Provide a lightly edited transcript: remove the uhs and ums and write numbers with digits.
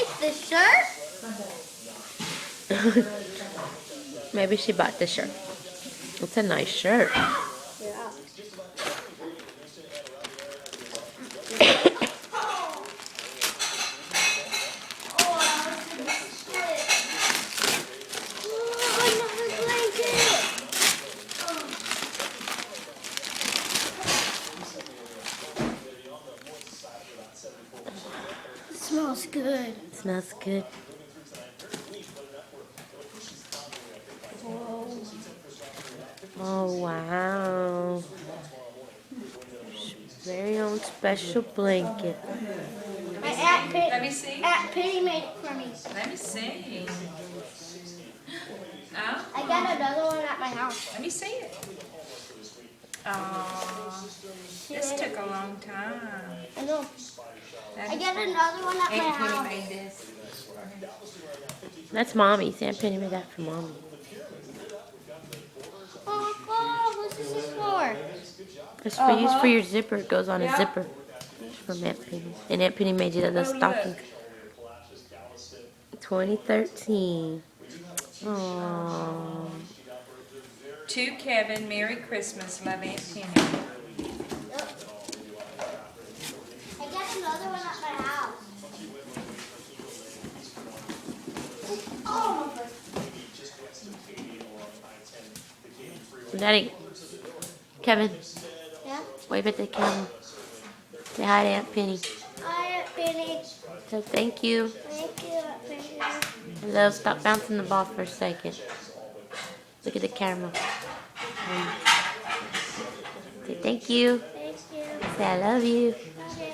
like the shirt? Maybe she bought the shirt. It's a nice shirt. Yeah. Smells good. Smells good. Oh wow. Very own special blanket. My Aunt Let me see. Aunt Penny made it for me. Let me see. Oh, I got another one at my house. let me see it. Oh, this took a long time. I know. That I is- got another one at my Aunt Penny house. made this. That's Mommy's. Aunt Penny made that for Mommy. Oh, what's this for? It's for use for your zipper. It goes on a zipper. It's from Aunt Penny. And Aunt Penny made you the Oh, stocking. look. 2013. Aww. To Kevin, Merry Christmas. Love, Aunt Penny. Yep. I got another one at my house. Oh, Daddy. Kevin. yeah. Wave at the camera. Say hi to Aunt Penny. Hi, Aunt Penny. Say thank you. Thank you, Aunt Penny. Hello. Stop bouncing the ball for a second. Look at the camera. Say thank you. Thank you. Say I love you. Love you.